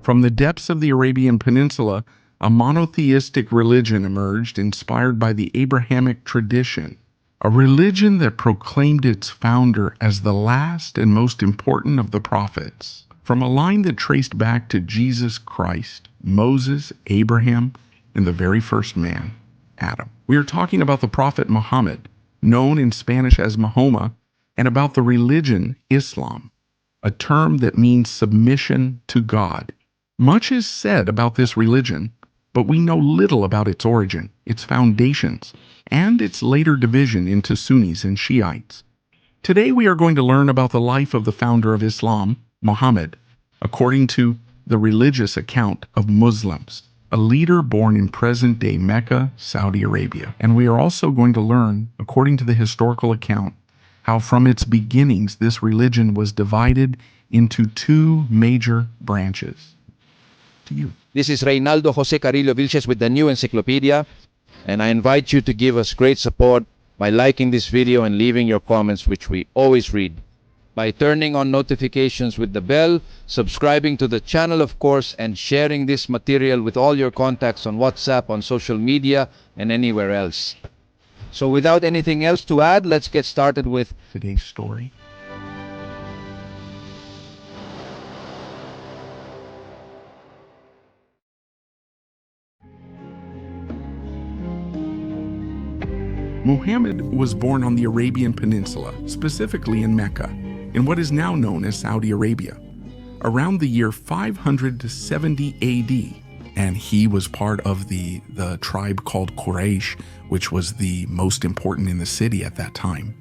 From the depths of the Arabian Peninsula, a monotheistic religion emerged inspired by the Abrahamic tradition, a religion that proclaimed its founder as the last and most important of the prophets. From a line that traced back to Jesus Christ, Moses, Abraham, and the very first man, Adam. We are talking about the Prophet Muhammad, known in Spanish as Mahoma, and about the religion Islam, a term that means submission to God. Much is said about this religion, but we know little about its origin, its foundations, and its later division into Sunnis and Shiites. Today we are going to learn about the life of the founder of Islam, Muhammad, according to the religious account of Muslims, a leader born in present-day Mecca, Saudi Arabia. And we are also going to learn, according to the historical account, how from its beginnings this religion was divided into two major branches. To you. This is Reynaldo Jose Carrillo Vilches with the New Encyclopedia, and I invite you to give us great support by liking this video and leaving your comments, which we always read, by turning on notifications with the bell, subscribing to the channel of course, and sharing this material with all your contacts on WhatsApp, on social media, and anywhere else. So without anything else to add, let's get started with Today's story. Muhammad was born on the Arabian Peninsula, specifically in Mecca, in what is now known as Saudi Arabia, around the year 570 AD, and he was part of the tribe called Quraysh, which was the most important in the city at that time.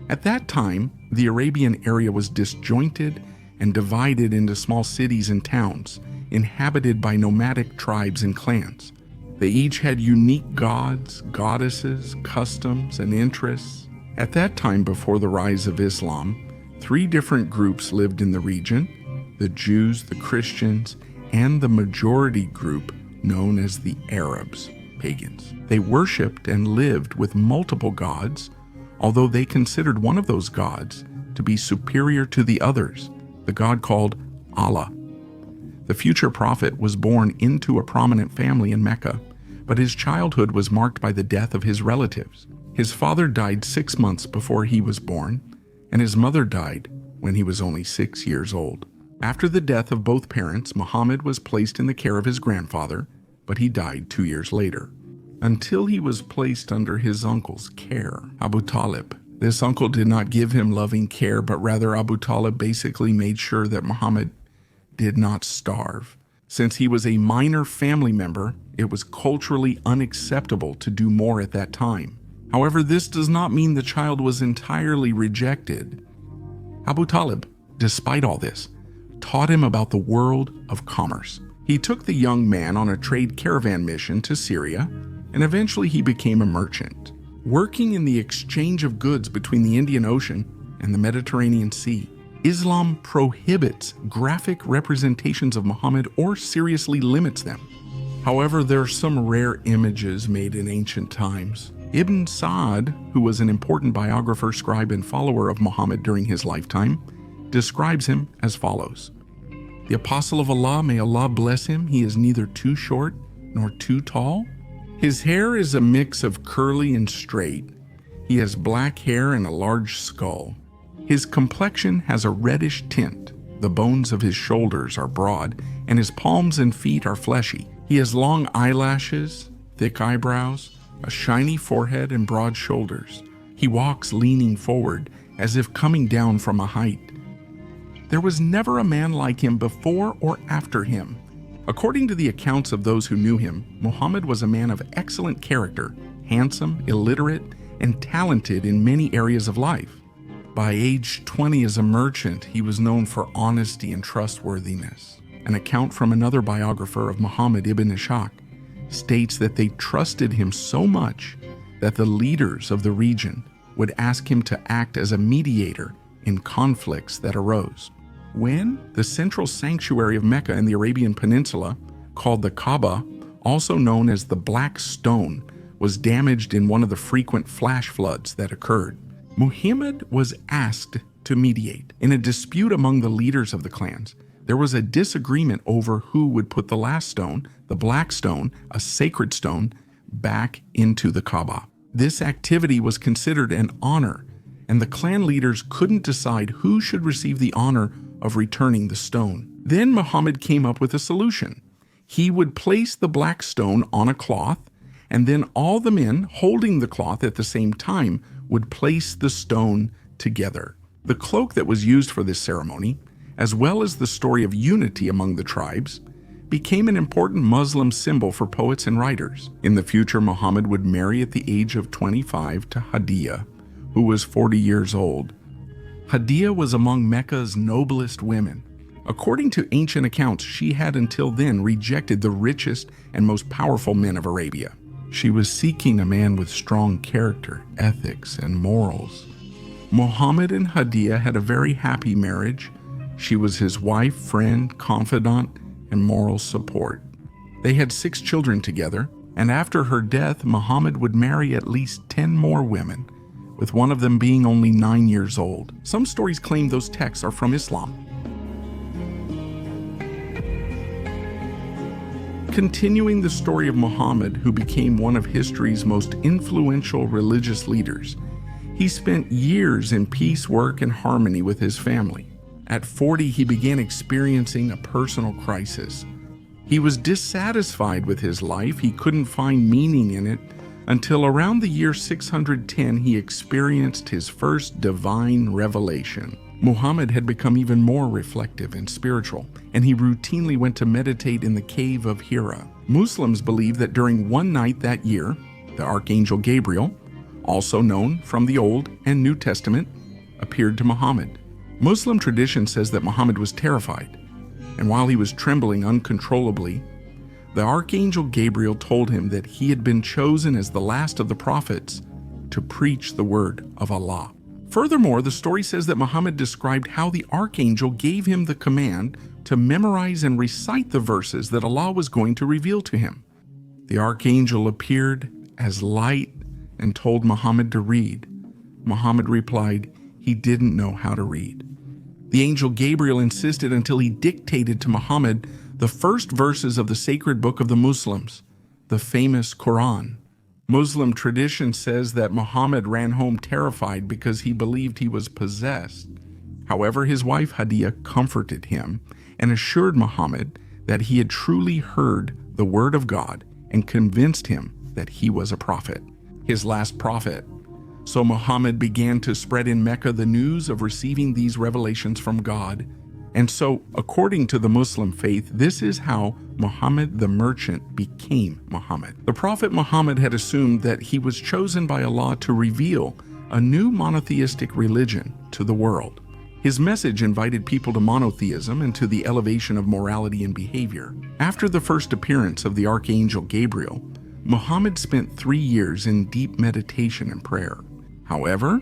At that time, the Arabian area was disjointed and divided into small cities and towns, inhabited by nomadic tribes and clans. They each had unique gods, goddesses, customs, and interests. At that time, before the rise of Islam, three different groups lived in the region: the Jews, the Christians, and the majority group known as the Arabs, pagans. They worshipped and lived with multiple gods, although they considered one of those gods to be superior to the others, the god called Allah. The future prophet was born into a prominent family in Mecca, but his childhood was marked by the death of his relatives. His father died 6 months before he was born, and his mother died when he was only 6 years old. After the death of both parents, Muhammad was placed in the care of his grandfather, but he died 2 years later, until he was placed under his uncle's care, Abu Talib. This uncle did not give him loving care, but rather Abu Talib basically made sure that Muhammad did not starve. Since he was a minor family member, it was culturally unacceptable to do more at that time. However, this does not mean the child was entirely rejected. Abu Talib, despite all this, taught him about the world of commerce. He took the young man on a trade caravan mission to Syria, and eventually he became a merchant, working in the exchange of goods between the Indian Ocean and the Mediterranean Sea. Islam prohibits graphic representations of Muhammad or seriously limits them. However, there are some rare images made in ancient times. Ibn Sa'd, who was an important biographer, scribe, and follower of Muhammad during his lifetime, describes him as follows. The Apostle of Allah, may Allah bless him, he is neither too short nor too tall. His hair is a mix of curly and straight. He has black hair and a large skull. His complexion has a reddish tint. The bones of his shoulders are broad, and his palms and feet are fleshy. He has long eyelashes, thick eyebrows, a shiny forehead, and broad shoulders. He walks leaning forward, as if coming down from a height. There was never a man like him before or after him. According to the accounts of those who knew him, Muhammad was a man of excellent character, handsome, illiterate, and talented in many areas of life. By age 20 as a merchant, he was known for honesty and trustworthiness. An account from another biographer of Muhammad, Ibn Ishaq, states that they trusted him so much that the leaders of the region would ask him to act as a mediator in conflicts that arose. When the central sanctuary of Mecca in the Arabian Peninsula, called the Kaaba, also known as the Black Stone, was damaged in one of the frequent flash floods that occurred, Muhammad was asked to mediate in a dispute among the leaders of the clans there was a disagreement over who would put the last stone, the black stone, a sacred stone, back into the Kaaba. This activity was considered an honor, and the clan leaders couldn't decide who should receive the honor of returning the stone. Then Muhammad came up with a solution. He would place the black stone on a cloth, and then all the men holding the cloth at the same time would place the stone together. The cloak that was used for this ceremony, as well as the story of unity among the tribes, became an important Muslim symbol for poets and writers. In the future, Muhammad would marry at the age of 25 to Hadiyah, who was 40 years old. Hadiyah was among Mecca's noblest women. According to ancient accounts, she had until then rejected the richest and most powerful men of Arabia. She was seeking a man with strong character, ethics, and morals. Muhammad and Hadiyah had a very happy marriage. She was his wife, friend, confidant, and moral support. They had 6 children together, and after her death, Muhammad would marry at least 10 more women, with one of them being only 9 years old. Some stories claim those texts are from Islam. Continuing the story of Muhammad, who became one of history's most influential religious leaders, he spent years in peace, work, and harmony with his family. At 40, he began experiencing a personal crisis. He was dissatisfied with his life. He couldn't find meaning in it until around the year 610, he experienced his first divine revelation. Muhammad had become even more reflective and spiritual, and he routinely went to meditate in the cave of Hira. Muslims believe that during one night that year, the Archangel Gabriel, also known from the Old and New Testament, appeared to Muhammad. Muslim tradition says that Muhammad was terrified, and while he was trembling uncontrollably, the Archangel Gabriel told him that he had been chosen as the last of the prophets to preach the word of Allah. Furthermore, the story says that Muhammad described how the Archangel gave him the command to memorize and recite the verses that Allah was going to reveal to him. The Archangel appeared as light and told Muhammad to read. Muhammad replied he didn't know how to read. The angel Gabriel insisted until he dictated to Muhammad the first verses of the sacred book of the Muslims, the famous Quran. Muslim tradition says that Muhammad ran home terrified because he believed he was possessed. However, his wife Hadiyah comforted him and assured Muhammad that he had truly heard the word of God and convinced him that he was a prophet, his last prophet. So Muhammad began to spread in Mecca the news of receiving these revelations from God. And so, according to the Muslim faith, this is how Muhammad the merchant became Muhammad. The Prophet Muhammad had assumed that he was chosen by Allah to reveal a new monotheistic religion to the world. His message invited people to monotheism and to the elevation of morality and behavior. After the first appearance of the Archangel Gabriel, Muhammad spent 3 years in deep meditation and prayer. However,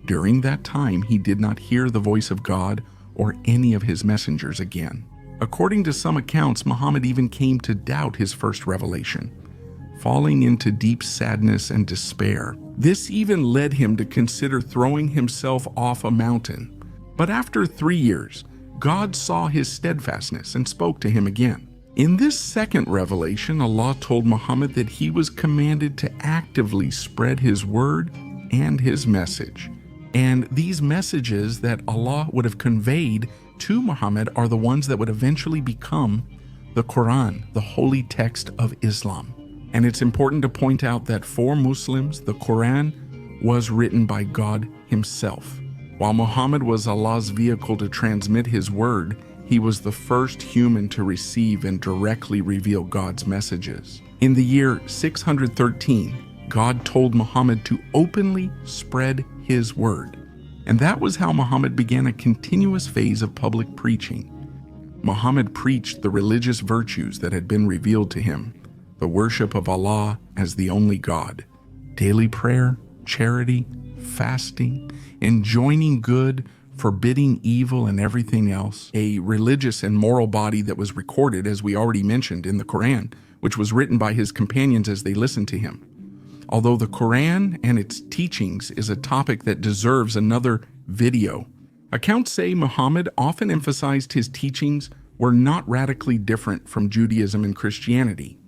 during that time, he did not hear the voice of God or any of his messengers again. According to some accounts, Muhammad even came to doubt his first revelation, falling into deep sadness and despair. This even led him to consider throwing himself off a mountain. But after 3 years, God saw his steadfastness and spoke to him again. In this second revelation, Allah told Muhammad that he was commanded to actively spread his word and his message. And these messages that Allah would have conveyed to Muhammad are the ones that would eventually become the Quran, the holy text of Islam. And it's important to point out that for Muslims, the Quran was written by God himself. While Muhammad was Allah's vehicle to transmit his word, he was the first human to receive and directly reveal God's messages. In the year 613, God told Muhammad to openly spread his word. And that was how Muhammad began a continuous phase of public preaching. Muhammad preached the religious virtues that had been revealed to him, the worship of Allah as the only God, daily prayer, charity, fasting, enjoining good, forbidding evil and everything else, a religious and moral body that was recorded, as we already mentioned, in the Quran, which was written by his companions as they listened to him. Although the Quran and its teachings is a topic that deserves another video, accounts say Muhammad often emphasized his teachings were not radically different from Judaism and Christianity.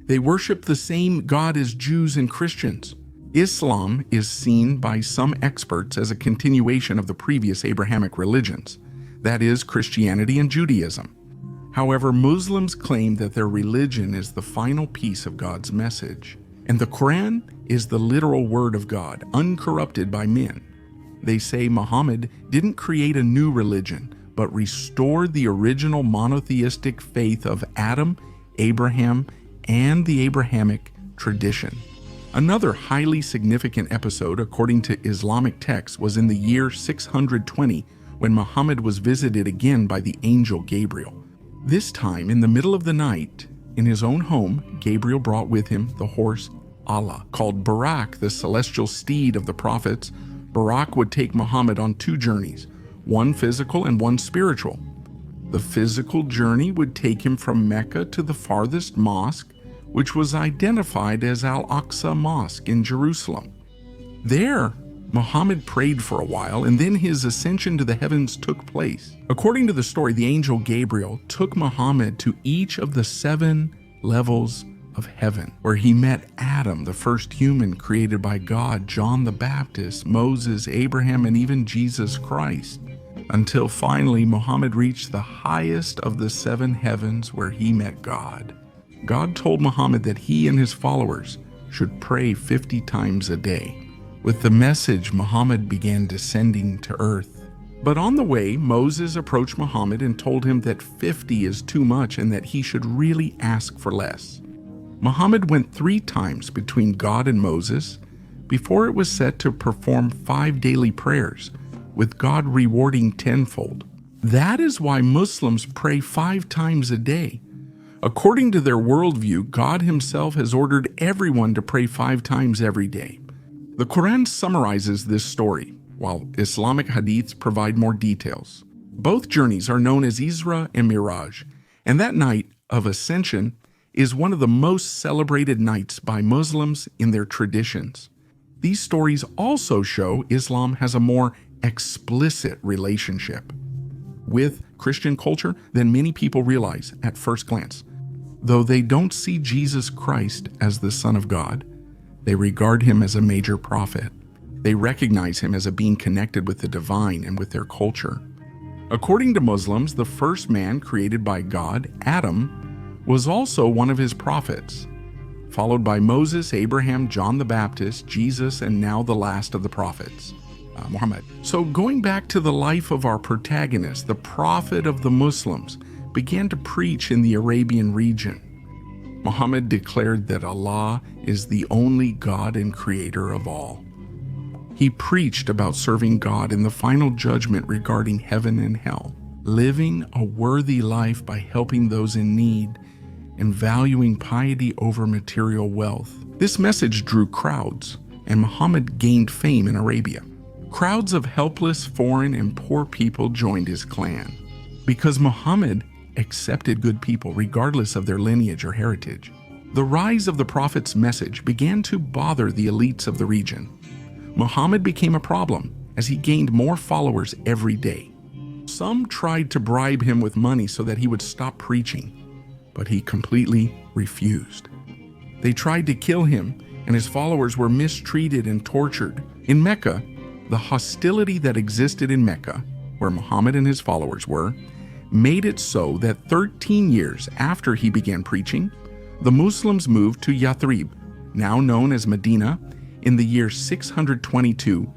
They worship the same God as Jews and Christians. Islam is seen by some experts as a continuation of the previous Abrahamic religions, that is, Christianity and Judaism. However, Muslims claim that their religion is the final piece of God's message, and the Quran is the literal word of God, uncorrupted by men. They say Muhammad didn't create a new religion, but restored the original monotheistic faith of Adam, Abraham, and the Abrahamic tradition. Another highly significant episode, according to Islamic texts, was in the year 620, when Muhammad was visited again by the angel Gabriel. This time, in the middle of the night, in his own home, Gabriel brought with him the horse Allah, called Barak, the celestial steed of the prophets. Barak would take Muhammad on two journeys, one physical and one spiritual. The physical journey would take him from Mecca to the farthest mosque, which was identified as Al-Aqsa Mosque in Jerusalem. There, Muhammad prayed for a while, and then his ascension to the heavens took place. According to the story, the angel Gabriel took Muhammad to each of the 7 levels of heaven, where he met Adam, the first human created by God, John the Baptist, Moses, Abraham, and even Jesus Christ, until finally Muhammad reached the highest of the 7 heavens, where he met God. God told Muhammad that he and his followers should pray 50 times a day. With the message, Muhammad began descending to earth. But on the way, Moses approached Muhammad and told him that 50 is too much and that he should really ask for less. Muhammad went 3 times between God and Moses before it was set to perform 5 daily prayers, with God rewarding tenfold. That is why Muslims pray 5 times a day. According to their worldview, God himself has ordered everyone to pray 5 times every day. The Quran summarizes this story, while Islamic hadiths provide more details. Both journeys are known as Isra and Miraj, and that night of ascension is one of the most celebrated nights by Muslims in their traditions. These stories also show Islam has a more explicit relationship with Christian culture than many people realize at first glance. Though they don't see Jesus Christ as the Son of God, they regard him as a major prophet. They recognize him as a being connected with the divine and with their culture. According to Muslims, the first man created by God, Adam, was also one of his prophets, followed by Moses, Abraham, John the Baptist, Jesus, and now the last of the prophets, Muhammad. So going back to the life of our protagonist, the prophet of the Muslims began to preach in the Arabian region. Muhammad declared that Allah is the only God and creator of all. He preached about serving God in the final judgment regarding heaven and hell, living a worthy life by helping those in need, and valuing piety over material wealth. This message drew crowds, and Muhammad gained fame in Arabia. Crowds of helpless, foreign, and poor people joined his clan, because Muhammad accepted good people regardless of their lineage or heritage. The rise of the prophet's message began to bother the elites of the region. Muhammad became a problem as he gained more followers every day. Some tried to bribe him with money so that he would stop preaching, but he completely refused. They tried to kill him, and his followers were mistreated and tortured. In Mecca, the hostility that existed in Mecca, where Muhammad and his followers were, made it so that 13 years after he began preaching, the Muslims moved to Yathrib, now known as Medina. In the year 622,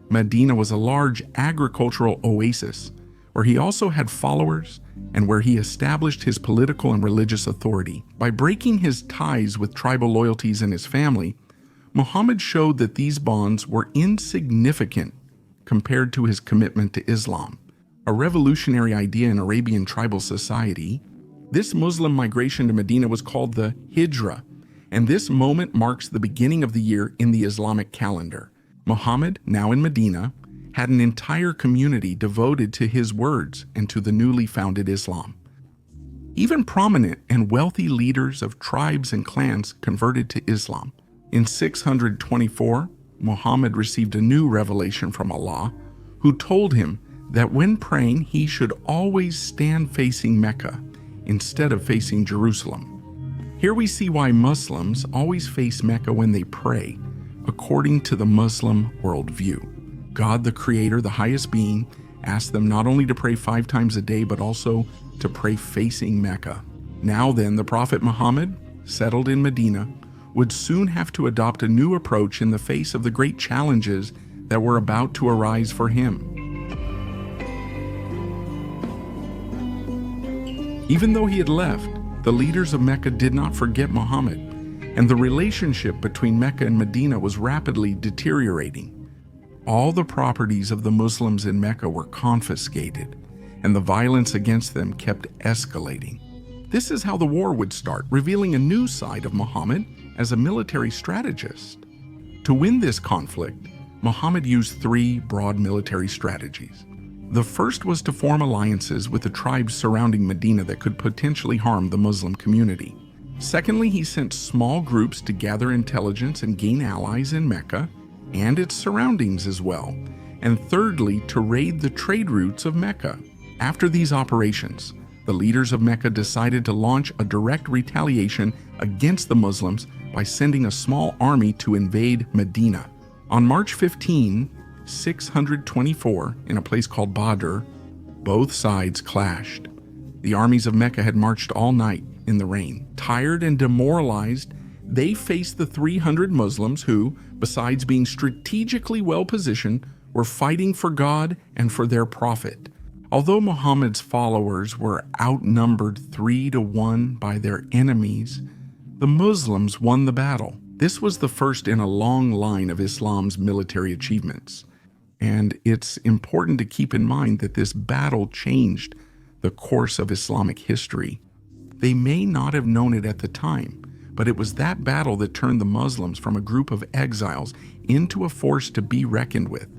Medina was a large agricultural oasis where he also had followers and where he established his political and religious authority. By breaking his ties with tribal loyalties in his family, Muhammad showed that these bonds were insignificant compared to his commitment to Islam, a revolutionary idea in Arabian tribal society. This Muslim migration to Medina was called the Hijra, and this moment marks the beginning of the year in the Islamic calendar. Muhammad, now in Medina, had an entire community devoted to his words and to the newly founded Islam. Even prominent and wealthy leaders of tribes and clans converted to Islam. In 624, Muhammad received a new revelation from Allah, who told him that when praying, he should always stand facing Mecca instead of facing Jerusalem. Here we see why Muslims always face Mecca when they pray, according to the Muslim worldview. God, the Creator, the highest being, asked them not only to pray 5 times a day, but also to pray facing Mecca. Now then, the Prophet Muhammad, settled in Medina, would soon have to adopt a new approach in the face of the great challenges that were about to arise for him. Even though he had left, the leaders of Mecca did not forget Muhammad, and the relationship between Mecca and Medina was rapidly deteriorating. All the properties of the Muslims in Mecca were confiscated, and the violence against them kept escalating. This is how the war would start, revealing a new side of Muhammad as a military strategist. To win this conflict, Muhammad used 3 broad military strategies. The first was to form alliances with the tribes surrounding Medina that could potentially harm the Muslim community. Secondly, he sent small groups to gather intelligence and gain allies in Mecca and its surroundings as well. And thirdly, to raid the trade routes of Mecca. After these operations, the leaders of Mecca decided to launch a direct retaliation against the Muslims by sending a small army to invade Medina. On March 15, 624, in a place called Badr, both sides clashed. The armies of Mecca had marched all night in the rain. Tired and demoralized, they faced the 300 Muslims who, besides being strategically well-positioned, were fighting for God and for their prophet. Although Muhammad's followers were outnumbered 3-1 by their enemies, the Muslims won the battle. This was the first in a long line of Islam's military achievements. And it's important to keep in mind that this battle changed the course of Islamic history. They may not have known it at the time, but it was that battle that turned the Muslims from a group of exiles into a force to be reckoned with,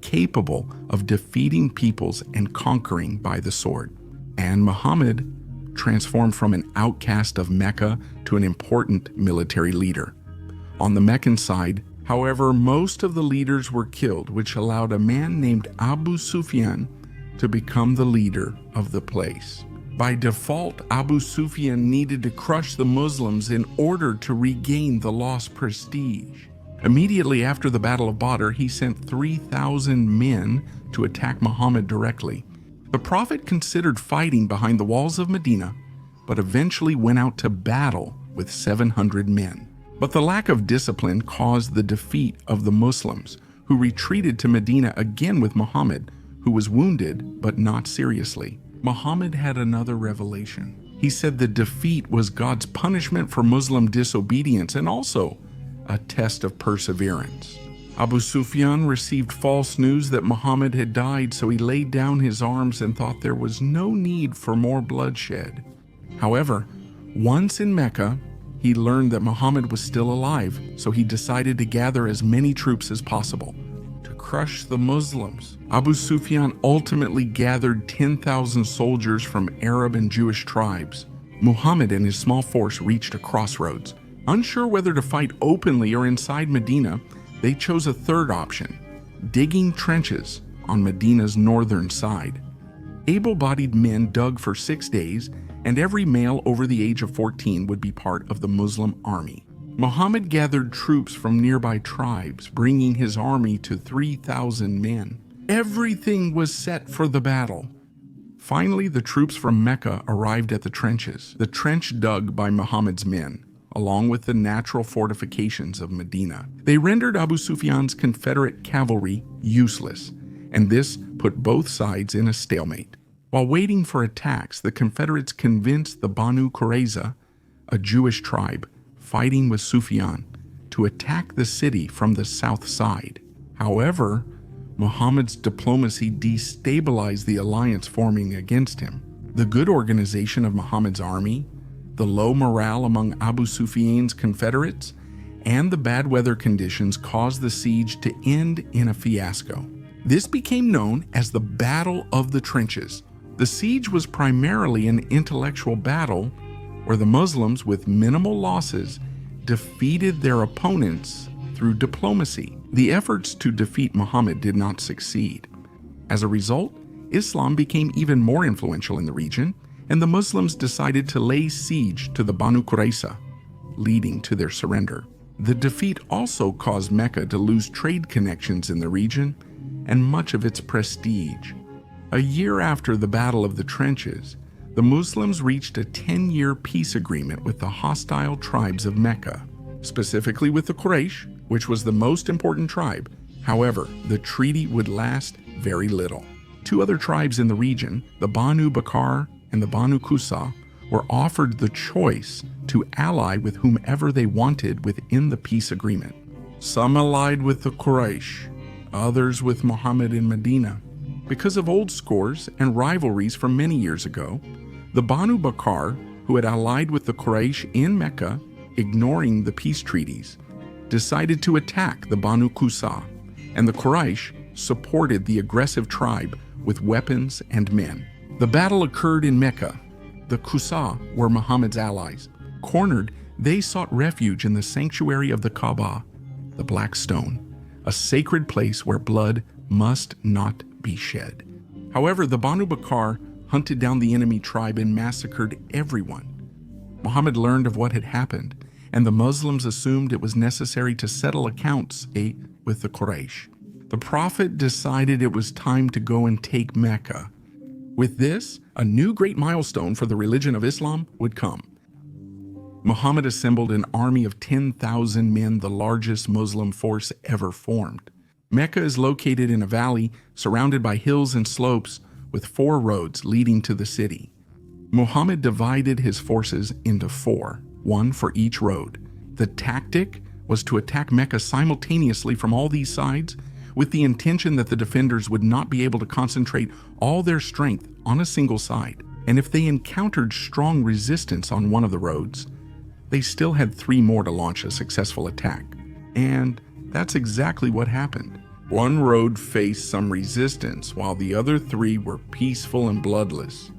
capable of defeating peoples and conquering by the sword. And Muhammad transformed from an outcast of Mecca to an important military leader. On the Meccan side, however, most of the leaders were killed, which allowed a man named Abu Sufyan to become the leader of the place. By default, Abu Sufyan needed to crush the Muslims in order to regain the lost prestige. Immediately after the Battle of Badr, he sent 3,000 men to attack Muhammad directly. The Prophet considered fighting behind the walls of Medina, but eventually went out to battle with 700 men. But the lack of discipline caused the defeat of the Muslims, who retreated to Medina again with Muhammad, who was wounded but not seriously. Muhammad had another revelation. He said the defeat was God's punishment for Muslim disobedience and also a test of perseverance. Abu Sufyan received false news that Muhammad had died, so he laid down his arms and thought there was no need for more bloodshed. However, once in Mecca, he learned that Muhammad was still alive, so he decided to gather as many troops as possible to crush the Muslims. Abu Sufyan ultimately gathered 10,000 soldiers from Arab and Jewish tribes. Muhammad and his small force reached a crossroads. Unsure whether to fight openly or inside Medina, they chose a third option, digging trenches on Medina's northern side. Able-bodied men dug for 6 days, and every male over the age of 14 would be part of the Muslim army. Muhammad gathered troops from nearby tribes, bringing his army to 3,000 men. Everything was set for the battle. Finally, the troops from Mecca arrived at the trenches, the trench dug by Muhammad's men, along with the natural fortifications of Medina. They rendered Abu Sufyan's Confederate cavalry useless, and this put both sides in a stalemate. While waiting for attacks, the Confederates convinced the Banu Qurayza, a Jewish tribe fighting with Sufyan, to attack the city from the south side. However, Muhammad's diplomacy destabilized the alliance forming against him. The good organization of Muhammad's army, the low morale among Abu Sufyan's Confederates, and the bad weather conditions caused the siege to end in a fiasco. This became known as the Battle of the Trenches. The siege was primarily an intellectual battle where the Muslims, with minimal losses, defeated their opponents through diplomacy. The efforts to defeat Muhammad did not succeed. As a result, Islam became even more influential in the region, and the Muslims decided to lay siege to the Banu Qurayza, leading to their surrender. The defeat also caused Mecca to lose trade connections in the region and much of its prestige. A year after the Battle of the Trenches, the Muslims reached a 10-year peace agreement with the hostile tribes of Mecca, specifically with the Quraysh, which was the most important tribe. However, the treaty would last very little. Two other tribes in the region, the Banu Bakr and the Banu Qusa, were offered the choice to ally with whomever they wanted within the peace agreement. Some allied with the Quraysh, others with Muhammad in Medina. Because of old scores and rivalries from many years ago, the Banu Bakr, who had allied with the Quraysh in Mecca, ignoring the peace treaties, decided to attack the Banu Qusa, and the Quraysh supported the aggressive tribe with weapons and men. The battle occurred in Mecca. The Qusa were Muhammad's allies. Cornered, they sought refuge in the sanctuary of the Kaaba, the Black Stone, a sacred place where blood must not be shed. However, the Banu Bakr hunted down the enemy tribe and massacred everyone. Muhammad learned of what had happened, and the Muslims assumed it was necessary to settle accounts with the Quraysh. The Prophet decided it was time to go and take Mecca. With this, a new great milestone for the religion of Islam would come. Muhammad assembled an army of 10,000 men, the largest Muslim force ever formed. Mecca is located in a valley surrounded by hills and slopes with 4 roads leading to the city. Muhammad divided his forces into 4, one for each road. The tactic was to attack Mecca simultaneously from all these sides, with the intention that the defenders would not be able to concentrate all their strength on a single side. And if they encountered strong resistance on one of the roads, they still had 3 more to launch a successful attack. And that's exactly what happened. One road faced some resistance, while the other 3 were peaceful and bloodless.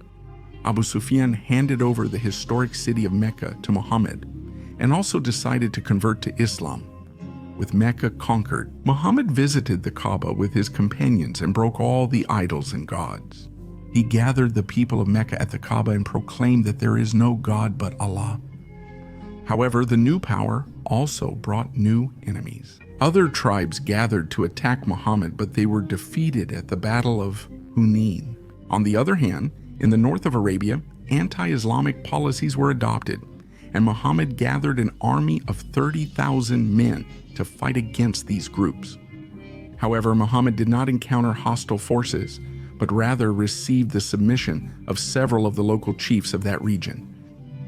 Abu Sufyan handed over the historic city of Mecca to Muhammad, and also decided to convert to Islam. With Mecca conquered, Muhammad visited the Kaaba with his companions and broke all the idols and gods. He gathered the people of Mecca at the Kaaba and proclaimed that there is no God but Allah. However, the new power also brought new enemies. Other tribes gathered to attack Muhammad, but they were defeated at the Battle of Hunain. On the other hand, in the north of Arabia, anti-Islamic policies were adopted, and Muhammad gathered an army of 30,000 men to fight against these groups. However, Muhammad did not encounter hostile forces, but rather received the submission of several of the local chiefs of that region.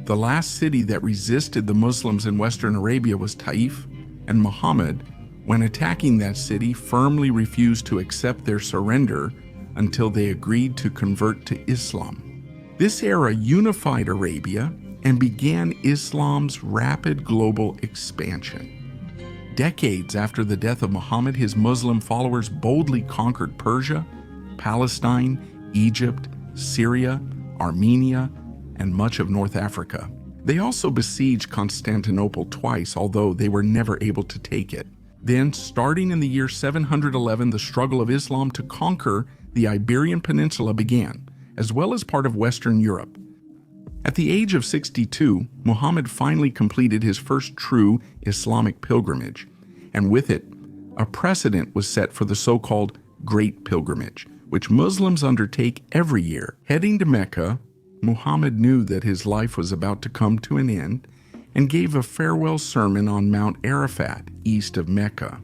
The last city that resisted the Muslims in Western Arabia was Taif, and Muhammad, when attacking that city, firmly refused to accept their surrender until they agreed to convert to Islam. This era unified Arabia and began Islam's rapid global expansion. Decades after the death of Muhammad, his Muslim followers boldly conquered Persia, Palestine, Egypt, Syria, Armenia, and much of North Africa. They also besieged Constantinople twice, although they were never able to take it. Then, starting in the year 711, the struggle of Islam to conquer the Iberian Peninsula began, as well as part of Western Europe. At the age of 62, Muhammad finally completed his first true Islamic pilgrimage, and with it, a precedent was set for the so-called Great Pilgrimage, which Muslims undertake every year. Heading to Mecca, Muhammad knew that his life was about to come to an end and gave a farewell sermon on Mount Arafat, east of Mecca.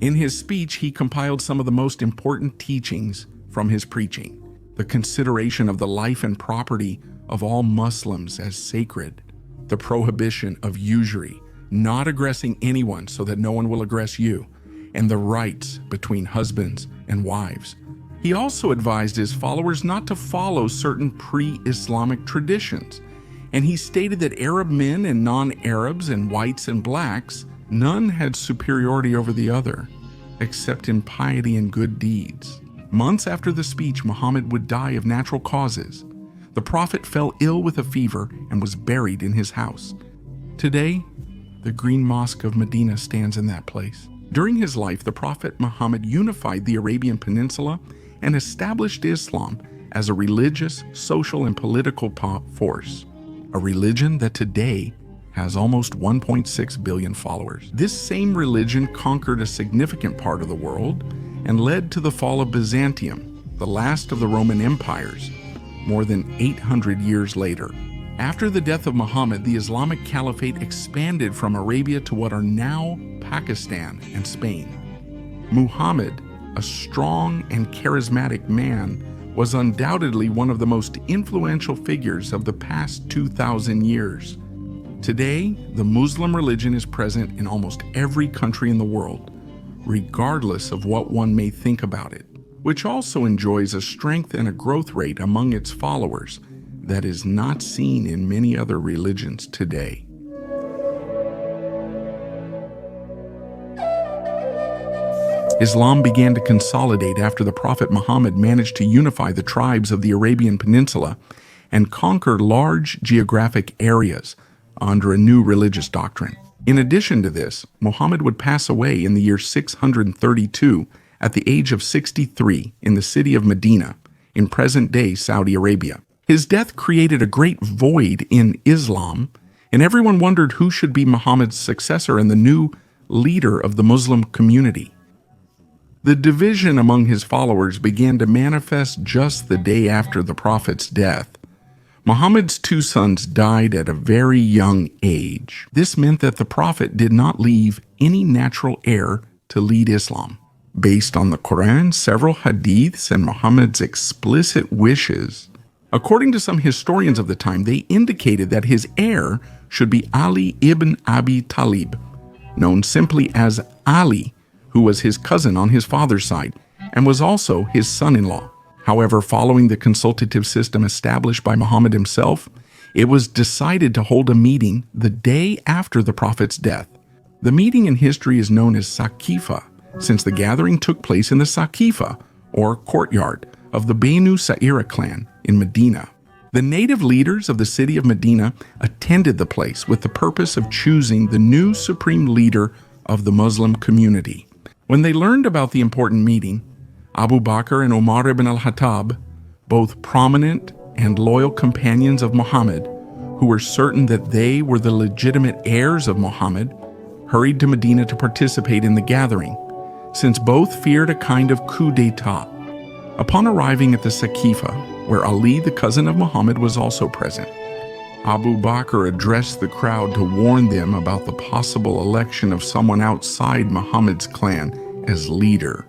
In his speech, he compiled some of the most important teachings from his preaching: the consideration of the life and property of all Muslims as sacred, the prohibition of usury, not aggressing anyone so that no one will aggress you, and the rights between husbands and wives. He also advised his followers not to follow certain pre-Islamic traditions, and he stated that Arab men and non-Arabs and whites and blacks, none had superiority over the other, except in piety and good deeds. Months after the speech, Muhammad would die of natural causes. The Prophet fell ill with a fever and was buried in his house. Today, the Green Mosque of Medina stands in that place. During his life, the Prophet Muhammad unified the Arabian Peninsula and established Islam as a religious, social, and political force, a religion that today has almost 1.6 billion followers. This same religion conquered a significant part of the world and led to the fall of Byzantium, the last of the Roman empires, more than 800 years later. After the death of Muhammad, the Islamic Caliphate expanded from Arabia to what are now Pakistan and Spain. Muhammad, a strong and charismatic man, was undoubtedly one of the most influential figures of the past 2,000 years. Today, the Muslim religion is present in almost every country in the world, regardless of what one may think about it, which also enjoys a strength and a growth rate among its followers that is not seen in many other religions today. Islam began to consolidate after the Prophet Muhammad managed to unify the tribes of the Arabian Peninsula and conquer large geographic areas under a new religious doctrine. In addition to this, Muhammad would pass away in the year 632 at the age of 63 in the city of Medina, in present-day Saudi Arabia. His death created a great void in Islam, and everyone wondered who should be Muhammad's successor and the new leader of the Muslim community. The division among his followers began to manifest just the day after the Prophet's death. Muhammad's two sons died at a very young age. This meant that the Prophet did not leave any natural heir to lead Islam. Based on the Quran, several hadiths, and Muhammad's explicit wishes, according to some historians of the time, they indicated that his heir should be Ali ibn Abi Talib, known simply as Ali, who was his cousin on his father's side and was also his son-in-law. However, following the consultative system established by Muhammad himself, it was decided to hold a meeting the day after the Prophet's death. The meeting in history is known as Saqifa, since the gathering took place in the Saqifa, or courtyard, of the Banu Sa'ira clan in Medina. The native leaders of the city of Medina attended the place with the purpose of choosing the new supreme leader of the Muslim community. When they learned about the important meeting, Abu Bakr and Umar ibn al-Khattab, both prominent and loyal companions of Muhammad, who were certain that they were the legitimate heirs of Muhammad, hurried to Medina to participate in the gathering, since both feared a kind of coup d'etat. Upon arriving at the Saqifa, where Ali, the cousin of Muhammad, was also present, Abu Bakr addressed the crowd to warn them about the possible election of someone outside Muhammad's clan as leader.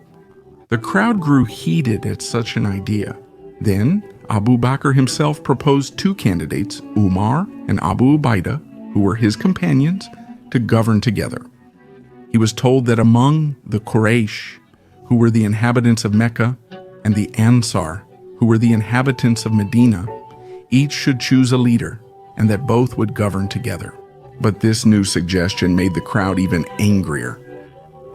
The crowd grew heated at such an idea. Then, Abu Bakr himself proposed two candidates, Umar and Abu Ubaidah, who were his companions, to govern together. He was told that among the Quraysh, who were the inhabitants of Mecca, and the Ansar, who were the inhabitants of Medina, each should choose a leader, and that both would govern together. But this new suggestion made the crowd even angrier.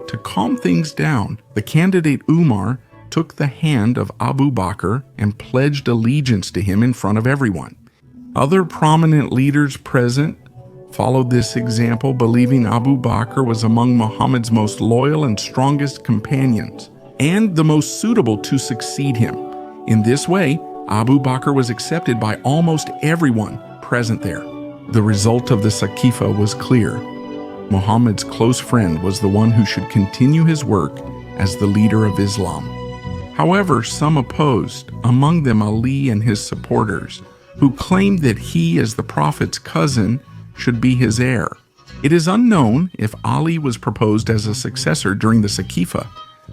To calm things down, the candidate Umar took the hand of Abu Bakr and pledged allegiance to him in front of everyone. Other prominent leaders present followed this example, believing Abu Bakr was among Muhammad's most loyal and strongest companions, and the most suitable to succeed him. In this way, Abu Bakr was accepted by almost everyone present there. The result of the Saqifa was clear. Muhammad's close friend was the one who should continue his work as the leader of Islam. However, some opposed, among them Ali and his supporters, who claimed that he, as the Prophet's cousin, should be his heir. It is unknown if Ali was proposed as a successor during the Saqifa,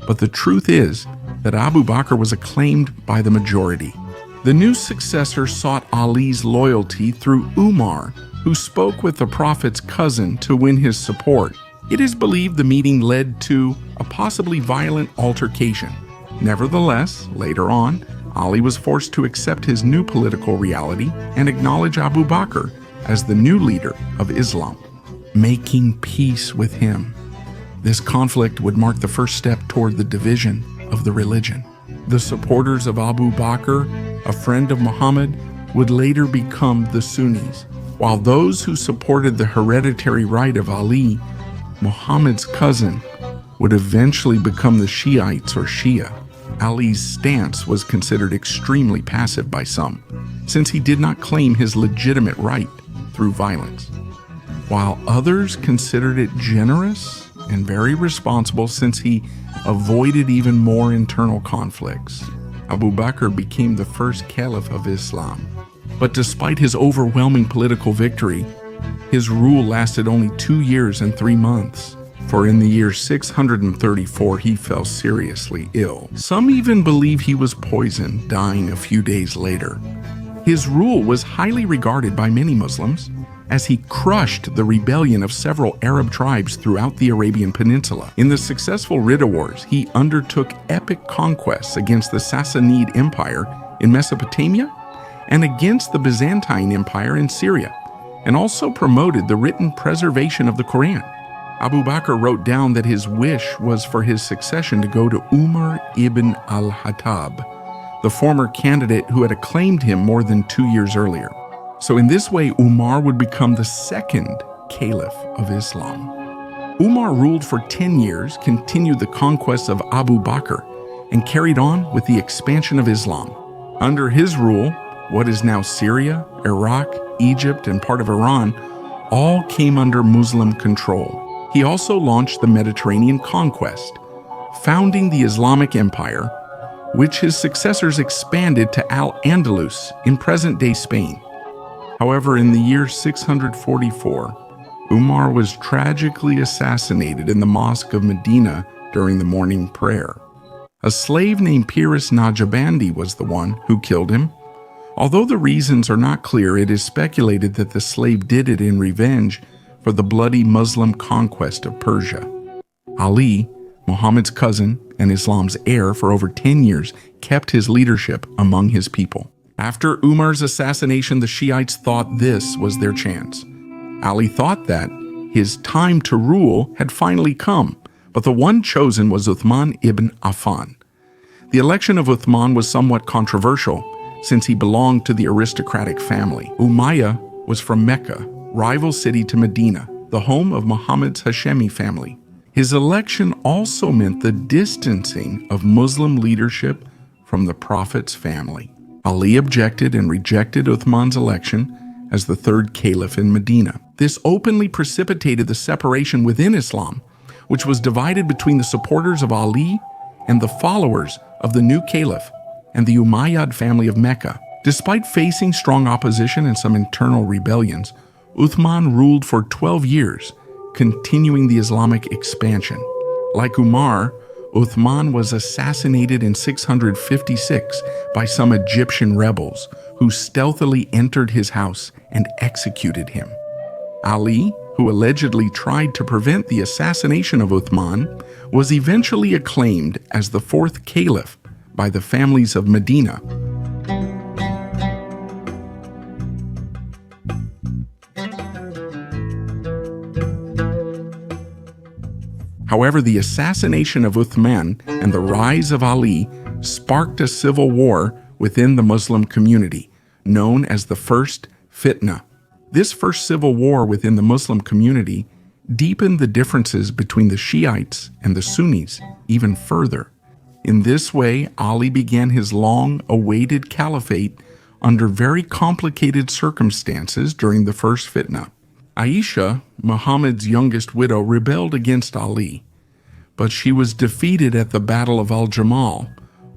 but the truth is that Abu Bakr was acclaimed by the majority. The new successor sought Ali's loyalty through Umar, who spoke with the Prophet's cousin to win his support. It is believed the meeting led to a possibly violent altercation. Nevertheless, later on, Ali was forced to accept his new political reality and acknowledge Abu Bakr as the new leader of Islam, making peace with him. This conflict would mark the first step toward the division of the religion. The supporters of Abu Bakr, a friend of Muhammad, would later become the Sunnis, while those who supported the hereditary right of Ali, Muhammad's cousin, would eventually become the Shiites or Shia. Ali's stance was considered extremely passive by some, since he did not claim his legitimate right through violence, while others considered it generous and very responsible since he avoided even more internal conflicts. Abu Bakr became the first Caliph of Islam. But despite his overwhelming political victory, his rule lasted only 2 years and 3 months. For in the year 634, he fell seriously ill. Some even believe he was poisoned, dying a few days later. His rule was highly regarded by many Muslims, as he crushed the rebellion of several Arab tribes throughout the Arabian Peninsula. In the successful Ridda Wars, he undertook epic conquests against the Sassanid Empire in Mesopotamia and against the Byzantine Empire in Syria, and also promoted the written preservation of the Quran. Abu Bakr wrote down that his wish was for his succession to go to Umar ibn al-Khattab, the former candidate who had acclaimed him more than 2 years earlier. So in this way, Umar would become the second Caliph of Islam. Umar ruled for 10 years, continued the conquests of Abu Bakr, and carried on with the expansion of Islam. Under his rule, what is now Syria, Iraq, Egypt, and part of Iran all came under Muslim control. He also launched the Mediterranean conquest, founding the Islamic Empire, which his successors expanded to Al-Andalus in present-day Spain. However, in the year 644, Umar was tragically assassinated in the Mosque of Medina during the morning prayer. A slave named Piras Najabandi was the one who killed him. Although the reasons are not clear, it is speculated that the slave did it in revenge for the bloody Muslim conquest of Persia. Ali, Muhammad's cousin and Islam's heir for over 10 years, kept his leadership among his people. After Umar's assassination, the Shiites thought this was their chance. Ali thought that his time to rule had finally come, but the one chosen was Uthman ibn Affan. The election of Uthman was somewhat controversial, since he belonged to the aristocratic family. Umayyah was from Mecca, rival city to Medina, the home of Muhammad's Hashemi family. His election also meant the distancing of Muslim leadership from the Prophet's family. Ali objected and rejected Uthman's election as the third caliph in Medina. This openly precipitated the separation within Islam, which was divided between the supporters of Ali and the followers of the new caliph and the Umayyad family of Mecca. Despite facing strong opposition and some internal rebellions, Uthman ruled for 12 years, continuing the Islamic expansion. Like Umar, Uthman was assassinated in 656 by some Egyptian rebels who stealthily entered his house and executed him. Ali, who allegedly tried to prevent the assassination of Uthman, was eventually acclaimed as the fourth caliph by the families of Medina. However, the assassination of Uthman and the rise of Ali sparked a civil war within the Muslim community, known as the First Fitna. This first civil war within the Muslim community deepened the differences between the Shiites and the Sunnis even further. In this way, Ali began his long-awaited caliphate under very complicated circumstances during the First Fitna. Aisha, Muhammad's youngest widow, rebelled against Ali, but she was defeated at the Battle of Al-Jamal,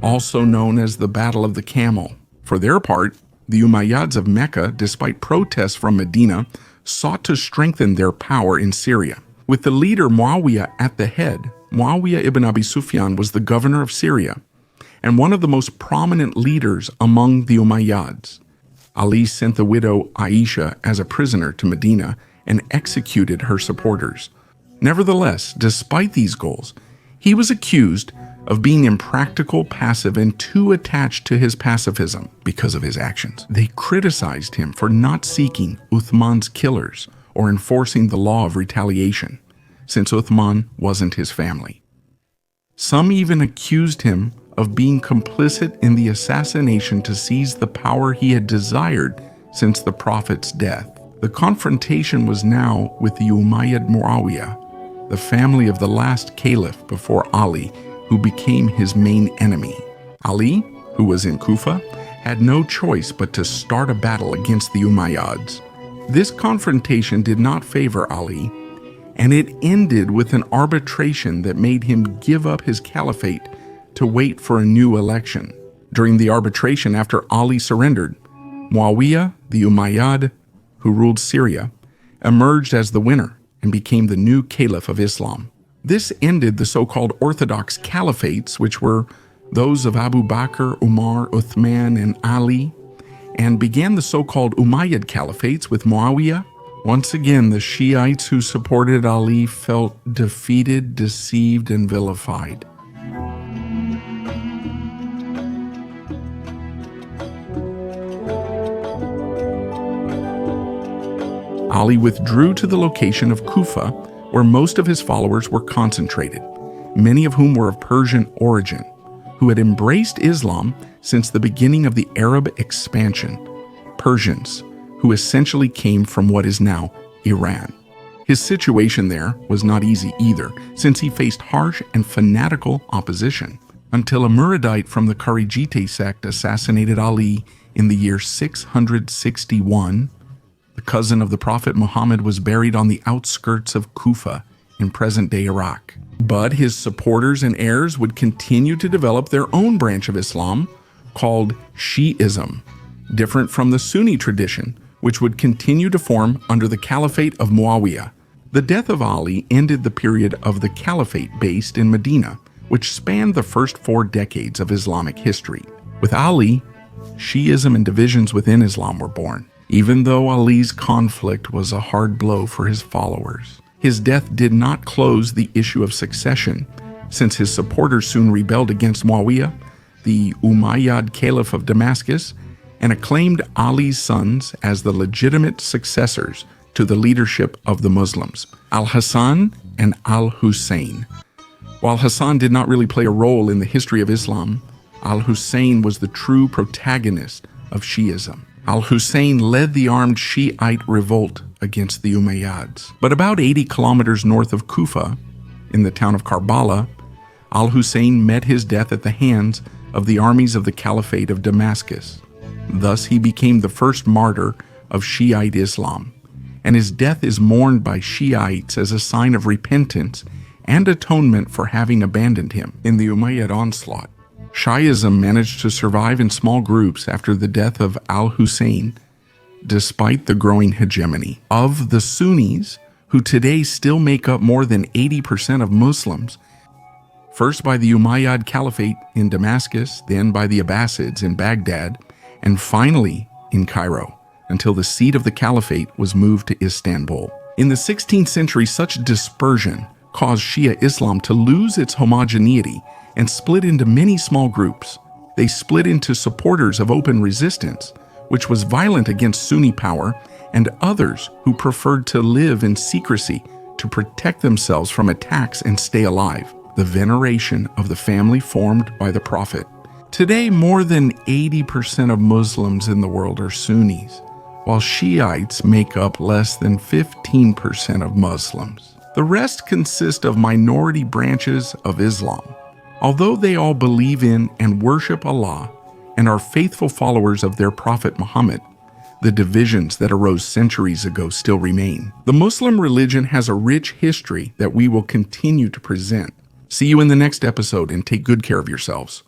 also known as the Battle of the Camel. For their part, the Umayyads of Mecca, despite protests from Medina, sought to strengthen their power in Syria. With the leader Muawiyah at the head, Muawiyah ibn Abi Sufyan was the governor of Syria and one of the most prominent leaders among the Umayyads. Ali sent the widow Aisha as a prisoner to Medina and executed her supporters. Nevertheless, despite these goals, he was accused of being impractical, passive, and too attached to his pacifism because of his actions. They criticized him for not seeking Uthman's killers or enforcing the law of retaliation, since Uthman wasn't his family. Some even accused him of being complicit in the assassination to seize the power he had desired since the Prophet's death. The confrontation was now with the Umayyad Muawiyah, the family of the last caliph before Ali, who became his main enemy. Ali, who was in Kufa, had no choice but to start a battle against the Umayyads. This confrontation did not favor Ali, and it ended with an arbitration that made him give up his caliphate to wait for a new election. During the arbitration, after Ali surrendered, Muawiyah, the Umayyad, who ruled Syria, emerged as the winner and became the new Caliph of Islam. This ended the so-called Orthodox Caliphates, which were those of Abu Bakr, Umar, Uthman, and Ali, and began the so-called Umayyad Caliphates with Muawiyah. Once again, the Shiites who supported Ali felt defeated, deceived, and vilified. Ali withdrew to the location of Kufa, where most of his followers were concentrated, many of whom were of Persian origin, who had embraced Islam since the beginning of the Arab expansion, Persians, who essentially came from what is now Iran. His situation there was not easy either, since he faced harsh and fanatical opposition, until a Muradite from the Kharijite sect assassinated Ali in the year 661. The cousin of the Prophet Muhammad was buried on the outskirts of Kufa in present-day Iraq. But his supporters and heirs would continue to develop their own branch of Islam called Shi'ism, different from the Sunni tradition, which would continue to form under the Caliphate of Muawiyah. The death of Ali ended the period of the Caliphate based in Medina, which spanned the first 4 decades of Islamic history. With Ali, Shi'ism and divisions within Islam were born, even though Ali's conflict was a hard blow for his followers. His death did not close the issue of succession, since his supporters soon rebelled against Muawiyah, the Umayyad Caliph of Damascus, and acclaimed Ali's sons as the legitimate successors to the leadership of the Muslims, Al-Hassan and Al-Hussein. While Hassan did not really play a role in the history of Islam, Al-Hussein was the true protagonist of Shi'ism. Al-Hussein led the armed Shiite revolt against the Umayyads. But about 80 kilometers north of Kufa, in the town of Karbala, Al-Hussein met his death at the hands of the armies of the Caliphate of Damascus. Thus he became the first martyr of Shiite Islam, and his death is mourned by Shiites as a sign of repentance and atonement for having abandoned him in the Umayyad onslaught. Shi'ism managed to survive in small groups after the death of Al-Hussein, despite the growing hegemony of the Sunnis, who today still make up more than 80% of Muslims, first by the Umayyad Caliphate in Damascus, then by the Abbasids in Baghdad, and finally in Cairo, until the seat of the Caliphate was moved to Istanbul. In the 16th century, such dispersion caused Shia Islam to lose its homogeneity and split into many small groups. They split into supporters of open resistance, which was violent against Sunni power, and others who preferred to live in secrecy to protect themselves from attacks and stay alive. The veneration of the family formed by the Prophet. Today, more than 80% of Muslims in the world are Sunnis, while Shiites make up less than 15% of Muslims. The rest consist of minority branches of Islam. Although they all believe in and worship Allah and are faithful followers of their Prophet Muhammad, the divisions that arose centuries ago still remain. The Muslim religion has a rich history that we will continue to present. See you in the next episode, and take good care of yourselves.